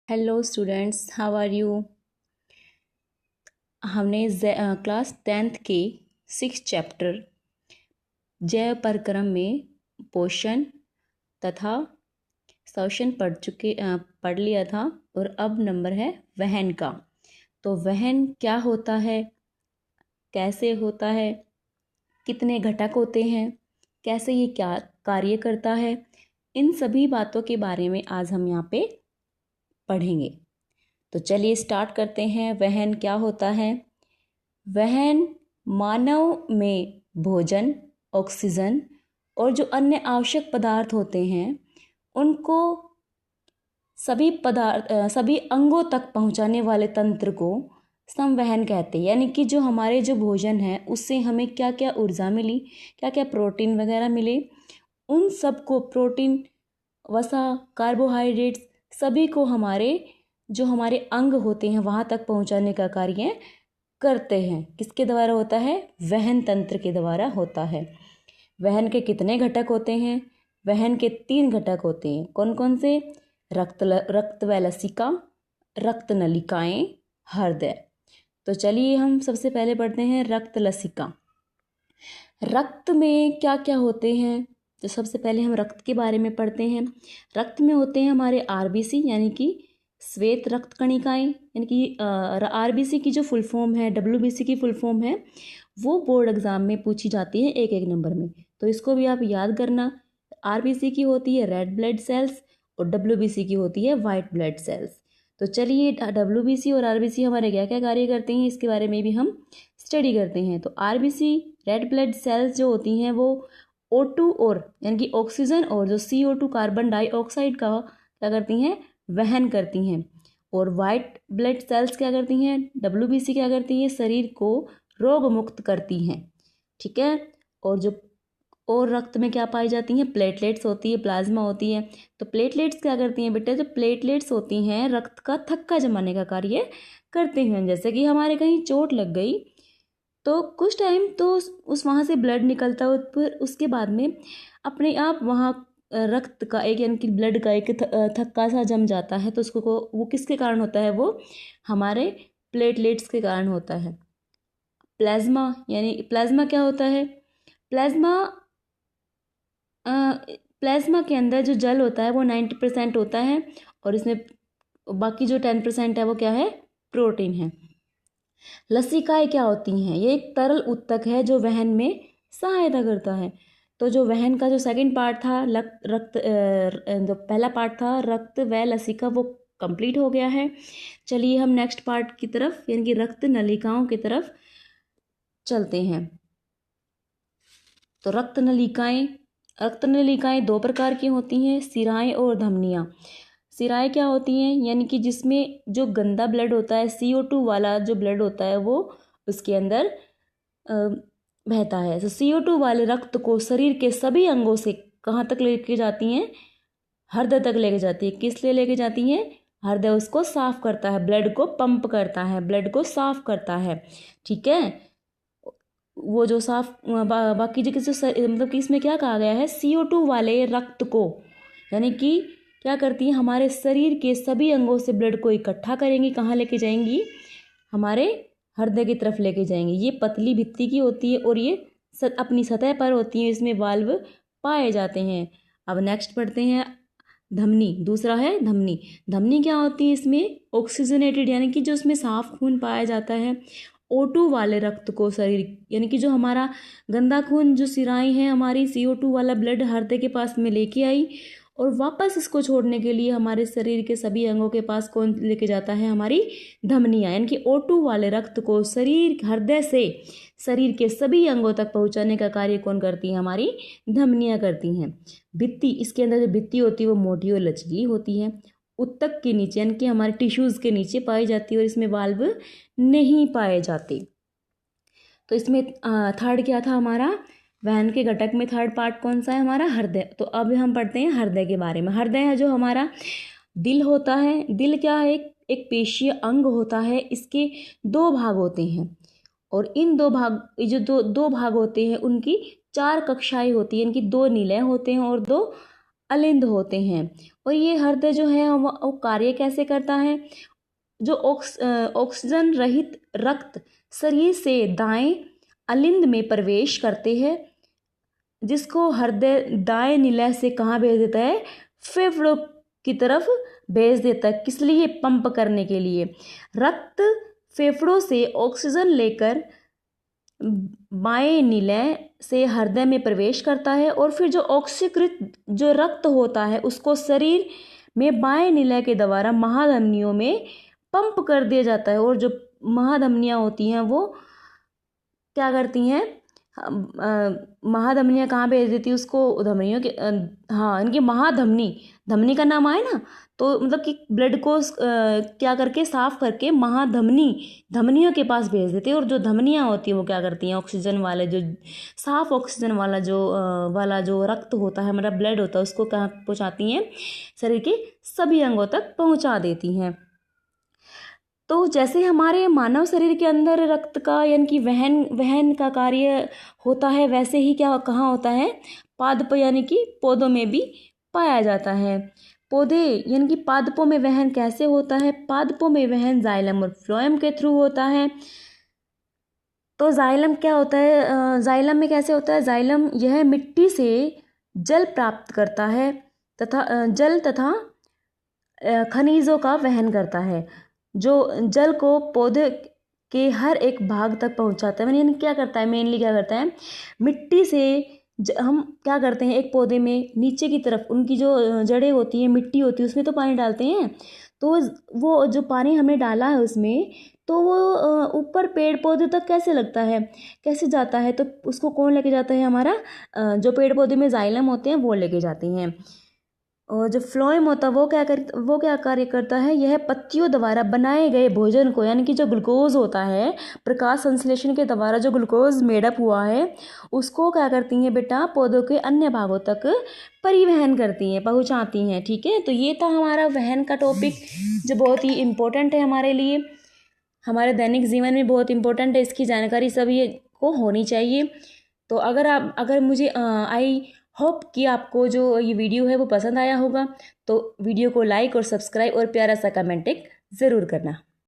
Hello students, how are you. हमने class 10th के 6 chapter जैव परक्रम में पोषण तथा शोषण पढ़ लिया था। और अब नंबर है वहन का। तो वहन क्या होता है, कैसे होता है, कितने घटक होते हैं, कैसे ये क्या कार्य करता है, इन सभी बातों के बारे में आज हम यहाँ पे पढ़ेंगे। तो चलिए स्टार्ट करते हैं। वहन क्या होता है। वहन मानव में भोजन, ऑक्सीजन और जो अन्य आवश्यक पदार्थ होते हैं उनको सभी अंगों तक पहुंचाने वाले तंत्र को संवहन कहते हैं। यानी कि जो हमारे जो भोजन है उससे हमें क्या क्या ऊर्जा मिली, क्या क्या प्रोटीन वगैरह मिले, उन सबको प्रोटीन, वसा, कार्बोहाइड्रेट्स सभी को हमारे अंग होते हैं वहाँ तक पहुँचाने का कार्य करते हैं। किसके द्वारा होता है? वहन तंत्र के द्वारा होता है। वहन के कितने घटक होते हैं? वहन के 3 घटक होते हैं। कौन कौन से? रक्त व लसिका, रक्त नलिकाएं, हृदय। तो चलिए हम सबसे पहले पढ़ते हैं रक्त लसिका। रक्त में क्या क्या होते हैं? तो सबसे पहले हम रक्त के बारे में पढ़ते हैं। रक्त में होते हैं हमारे आरबीसी यानी कि श्वेत रक्त कणिकाएं। यानी कि आरबीसी की जो फुल फॉर्म है, डब्ल्यूबीसी की फुल फॉर्म है, वो बोर्ड एग्जाम में पूछी जाती है एक एक नंबर में। तो इसको भी आप याद करना। आरबीसी की होती है रेड ब्लड सेल्स और डब्ल्यूबीसी की होती है वाइट ब्लड सेल्स। तो चलिए डब्ल्यूबीसी और आरबीसी हमारे क्या क्या कार्य करते हैं इसके बारे में भी हम स्टडी करते हैं। तो आरबीसी रेड ब्लड सेल्स जो होती हैं वो O2 और यानी कि ऑक्सीजन और जो CO2 कार्बन डाइऑक्साइड का क्या करती हैं? वहन करती हैं। और वाइट ब्लड सेल्स क्या करती हैं? डब्ल्यूबीसी क्या करती है? शरीर को रोग मुक्त करती हैं। ठीक है। और रक्त में क्या पाई जाती हैं? प्लेटलेट्स होती है, प्लाज्मा होती है। तो प्लेटलेट्स क्या करती हैं बेटे? जो प्लेटलेट्स होती हैं रक्त का थक्का जमाने का कार्य करते हैं। जैसे कि हमारे कहीं चोट लग गई तो कुछ टाइम तो उस वहाँ से ब्लड निकलता है, फिर उसके बाद में अपने आप वहाँ रक्त का एक यानी कि ब्लड का एक थक्का सा जम जाता है। तो उसको वो किसके कारण होता है? वो हमारे प्लेटलेट्स के कारण होता है। प्लाज्मा यानी प्लाज्मा क्या होता है? प्लाज्मा प्लाज्मा के अंदर जो जल होता है वो 90% होता है और इसमें बाकी जो 10% है वो क्या है? प्रोटीन है। लसिकाएं क्या होती हैं? ये एक तरल उत्तक है जो वहन में सहायता करता है। तो जो वहन का जो सेकंड पार्ट था जो पहला पार्ट था रक्त व लसिका, वो कंप्लीट हो गया है। चलिए हम नेक्स्ट पार्ट की तरफ यानी कि रक्त नलिकाओं की तरफ चलते हैं। तो रक्त नलिकाएं 2 प्रकार की होती हैं, सिराएं और धमनियाँ। सिराएं क्या होती हैं? यानी कि जिसमें जो गंदा ब्लड होता है, CO2 वाला जो ब्लड होता है वो उसके अंदर बहता है। तो CO2 वाले रक्त को शरीर के सभी अंगों से कहाँ तक लेके जाती हैं? हृदय तक लेके जाती है। किस लिए लेके जाती हैं? हृदय उसको साफ करता है, ब्लड को पंप करता है, ब्लड को साफ करता है। ठीक है। वो जो साफ बाकी जो मतलब कि इसमें क्या कहा गया है? CO2 वाले रक्त को यानी कि क्या करती है? हमारे शरीर के सभी अंगों से ब्लड को इकट्ठा करेंगी। कहाँ लेके जाएंगी? हमारे हृदय की तरफ लेके जाएंगे। ये पतली भित्ति की होती है और ये अपनी सतह पर होती है, इसमें वाल्व पाए जाते हैं। अब नेक्स्ट पढ़ते हैं धमनी। दूसरा है धमनी। धमनी क्या होती है? इसमें ऑक्सीजनेटेड यानी कि जो उसमें साफ खून पाया जाता है। O2 वाले रक्त को शरीर यानी कि जो हमारा गंदा खून, जो सिराएं हैं हमारी, CO2 वाला ब्लड हृदय के पास में लेके आई और वापस इसको छोड़ने के लिए हमारे शरीर के सभी अंगों के पास कौन लेके जाता है? हमारी धमनियाँ। यानी कि O2 वाले रक्त को हृदय से शरीर के सभी अंगों तक पहुंचाने का कार्य कौन करती है? हमारी धमनियाँ करती हैं। भित्ति, इसके अंदर जो भित्ति होती है वो मोटी और लचीली होती है। उत्तक के नीचे यानी कि हमारे टिश्यूज के नीचे पाई जाती है और इसमें वाल्व नहीं पाए जाते। तो इसमें थर्ड क्या था हमारा? वहन के घटक में थर्ड पार्ट कौन सा है? हमारा हृदय। तो अब हम पढ़ते हैं हृदय के बारे में। हृदय है जो हमारा दिल होता है। दिल क्या है? एक पेशीय अंग होता है। इसके 2 भाग होते हैं और इन जो दो भाग होते हैं उनकी 4 कक्षाएं होती हैं। इनकी 2 निलय होते हैं और 2 अलिंद होते हैं। और ये हृदय जो है वो कार्य कैसे करता है? जो ऑक्सीजन रहित रक्त शरीर से दाएं अलिंद में प्रवेश करते हैं, जिसको हृदय दाएं निलय से कहाँ भेज देता है? फेफड़ों की तरफ भेज देता है। किस लिए? पंप करने के लिए। रक्त फेफड़ों से ऑक्सीजन लेकर बाएं निलय से हृदय में प्रवेश करता है और फिर जो ऑक्सीकृत जो रक्त होता है उसको शरीर में बाएं निलय के द्वारा महाधमनियों में पंप कर दिया जाता है। और जो महाधमनियाँ होती हैं वो क्या करती हैं? महाधमनियाँ कहाँ भेज देती है उसको? धमनियों के हाँ, इनकी महाधमनी, धमनी का नाम आए ना, तो मतलब कि ब्लड को क्या करके साफ करके धमनियों के पास भेज देती है। और जो धमनियाँ होती हैं वो क्या करती हैं? ऑक्सीजन वाले जो साफ ऑक्सीजन वाला जो रक्त होता है, हमारा ब्लड होता है, उसको कहाँ पहुँचाती हैं? शरीर के सभी अंगों तक पहुँचा देती हैं। तो जैसे हमारे मानव शरीर के अंदर रक्त का यानी कि वहन का कार्य होता है, वैसे ही क्या कहाँ होता है? पादप यानी कि पौधों में भी पाया जाता है। पौधे यानी कि पादपों में वहन कैसे होता है? पादपों में वहन जाइलम और फ्लोएम के थ्रू होता है। तो जाइलम क्या होता है? जाइलम में कैसे होता है? जाइलम यह मिट्टी से जल प्राप्त करता है तथा जल तथा खनिजों का वहन करता है, जो जल को पौधे के हर एक भाग तक पहुंचाता है। यानी क्या करता है? मेनली क्या करता है? मिट्टी से हम क्या करते हैं? एक पौधे में नीचे की तरफ उनकी जो जड़ें होती हैं, मिट्टी होती है, उसमें तो पानी डालते हैं। तो वो जो पानी हमने डाला है उसमें, तो वो ऊपर पेड़ पौधे तक कैसे लगता है, कैसे जाता है? तो उसको कौन लेके जाता है? हमारा जो पेड़ पौधे में जाइलम होते हैं वो लेके जाते हैं। और जो फ्लोएम होता है वो क्या कार्य करता है? यह पत्तियों द्वारा बनाए गए भोजन को, यानी कि जो ग्लूकोज होता है, प्रकाश संश्लेषण के द्वारा जो ग्लूकोज मेडअप हुआ है, उसको क्या करती हैं बेटा? पौधों के अन्य भागों तक परिवहन करती हैं, पहुंचाती हैं। ठीक है, तो ये था हमारा वहन का टॉपिक, जो बहुत ही इम्पोर्टेंट है हमारे लिए, हमारे दैनिक जीवन में बहुत इम्पोर्टेंट है। इसकी जानकारी सभी को होनी चाहिए। तो अगर मुझे आई होप कि आपको जो ये वीडियो है वो पसंद आया होगा, तो वीडियो को लाइक और सब्सक्राइब और प्यारा सा कमेंट ज़रूर करना।